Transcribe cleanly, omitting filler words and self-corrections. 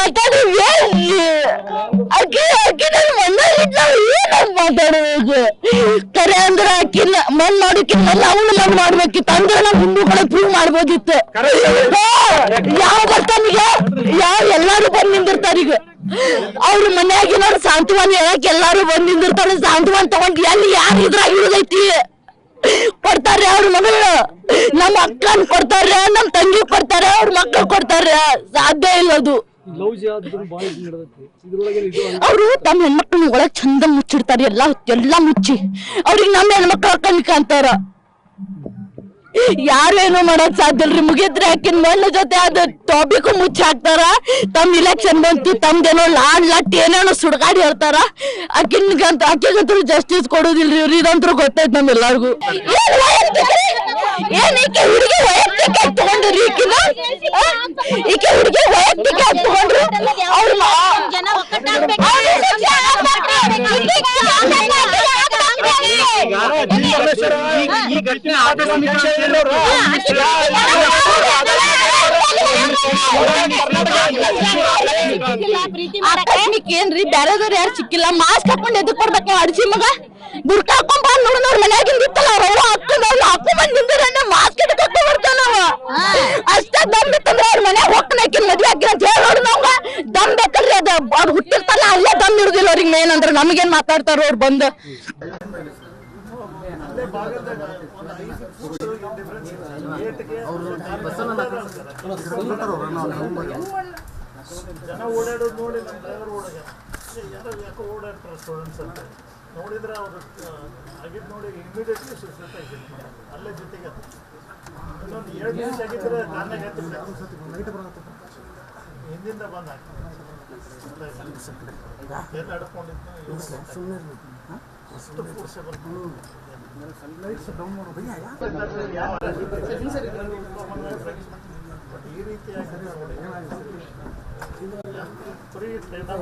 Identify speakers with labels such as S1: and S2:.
S1: ಮಾತಾಡೋದು ಕರೆ ಅಂದ್ರೆ ಅಕ್ಕಿನ ಮಣ್ಣು ಮಾಡೋಕಿನ್ನೆಲ್ಲ ಅವನು ಮಣ್ಣು ಮಾಡ್ಬೇಕಿತ್ತು ಅಂದ್ರೆ ನಾವು ಹಿಂದೂಗಳ ಪ್ರೂವ್ ಮಾಡ್ಬೋದಿತ್ತು. ಯಾವ ಬರ್ತಾನೀಗ ಎಲ್ಲಾರು ಬಂದ್ ನಿಂದಿರ್ತಾರ. ಈಗ ಅವ್ರ ಮನ್ಯಾಗಿನವ್ರು ಸಾಂತ್ವನ ಹೇಳಕ್ ಎಲ್ಲಾರು ಬಂದ್ ನಿಂದಿರ್ತಾರ. ಸಾಂತ್ವನ ತಗೊಂಡ್ ಎಲ್ಲಿ ಯಾರು ಇದ್ರಾಗ ಇರುದೈತಿ ಕೊಡ್ತಾರ. ಅವ್ರ ಮಗಳು ನಮ್ಮ ಅಕ್ಕನ್ ಕೊಡ್ತಾರ, ನಮ್ ತಂಗಿ ಕೊಡ್ತಾರ, ಅವ್ರ ಮಕ್ಕಳು ಕೊಡ್ತಾರ. ಸಾಧ್ಯ ಇಲ್ಲ ಅದು. ಅವರು ತಮ್ಮ ಹೆಣ್ಮಕ್ಳನ್ನ ಒಳಗ್ ಚಂದ ಮುಚ್ಚಿಡ್ತಾರ. ಎಲ್ಲಾ ಮುಚ್ಚಿ ಅವ್ರಿಗೆ ನಮ್ಮ ಹೆಣ್ಮಕ್ಳ ಕಣ್ಕ ಅಂತಾರ. ಯಾರೇನು ಮಾಡಕ್ ಸಾಧ್ಯ ಇಲ್ರಿ. ಮುಗಿದ್ರೆ ಆಕಿನ ಮಣ್ಣು ಜೊತೆ ಅದ ಟಾಪಿಕ್ ಮುಚ್ಚಿ ಹಾಕ್ತಾರ. ತಮ್ ಇಲೆಕ್ಷನ್ ಬಂತು, ತಮ್ದೇನೋ ಲಟ್ ಏನೇನೋ ಸುಡ್ಗಾಡಿ ಹೇಳ್ತಾರ. ಆಕಿಗಂತೂ ಜಸ್ಟಿಸ್ ಕೊಡೋದಿಲ್ರಿ ಇವ್ರು. ಇದಂತೂ ಗೊತ್ತೈತ್ ನಮ್ಗೆಲ್ಲರಿಗೂ. ಏನ್ ಈಕೆ ಹುಡುಗಿ ವೈಯಕ್ತಿಕ ತಗೊಂಡ್ರಿ? ಈಕೆ ಹುಡುಗಿ ವೈಯಕ್ತಿಕ ತಗೊಂಡ್ರು. ಅವ್ರ ಏನ್ರಿ ಬ್ಯಾರೆದವ್ರು ಯಾರು ಸಿಕ್ಕಿಲ್ಲ. ಮಾಸ್ಕ್ ಹಾಕೊಂಡ್ ಎದಕ್ ಕೊಡ್ಬೇಕು? ಅಡ್ಸಿ ಮಗ ಬುರ್ಕ ಹಾಕೊಂಡ್ ಬಂದ್ ನೋಡ್ ನೋಡ್ ಮನ್ಯಾಗಿಂದ ಇತ್ತಲ್ಲ ಅವ್ರ ಹಾಕೊಂಡ್ ಬಂದ್ ನಿಂದ್ರ ಮಾಸ್ಕ್ ಇಟ್ಕೊಂಡ್ ಬರ್ತಾನವ. ಅಷ್ಟ ದಮ್ ಇತ್ತಂದ್ರ ಅವ್ರ ಮನ್ಯಾಗ ಹೋಗ್ತಾನ ಮದ್ವೆ ಹಾಕಿರ ಅಂತ ಹೇಳಿ ನೋಡ್ ನಾವ್ ದಮ್ ಬೇಕಲ್ರಿ. ಅದ ಅವ್ರು ಹುಟ್ಟಿರ್ತಾರ ಅಲ್ಲೇ ದಮ್ ಇರುದಿಲ್ಲ ಅವ್ರಿಗೆ. ಮೇನ್ ಅಂದ್ರೆ ನಮಗೇನ್ ಮಾತಾಡ್ತಾರ ಅವ್ರು ಬಂದ್.
S2: ಜನ ಓಡಾಡೋದು ನೋಡಿ ನಮ್ಮ ಡ್ರೈವರ್ ಯಾಕೋ ಓಡಾಡ್ತಾರೆ ಸ್ಟೂಡೆಂಟ್ಸ್ ಅಂತ ನೋಡಿದ್ರೆ ಅವರು ಆಗಿದ್ದು ನೋಡಿ ಇಮಿಡಿಯೇಟ್ಲಿ ಸುಸ್ತ ಅಲ್ಲೇ ಜೊತೆಗೆ ಇನ್ನೊಂದು 2 ನಿಮಿಷ ಆಗಿದ್ರೆ ಕಾರಣಾಗ ಹಿಂದಿಂದ ಬಂದ ಎಲ್ಲ ಅಡ್ಕೊಂಡಿದ್ದು ಅಷ್ಟು ಫೋರ್ಸೇಬಲ್. ಈ ರೀತಿಯಾಗಿ ಫ್ರೀ ಟ್ರೈನ್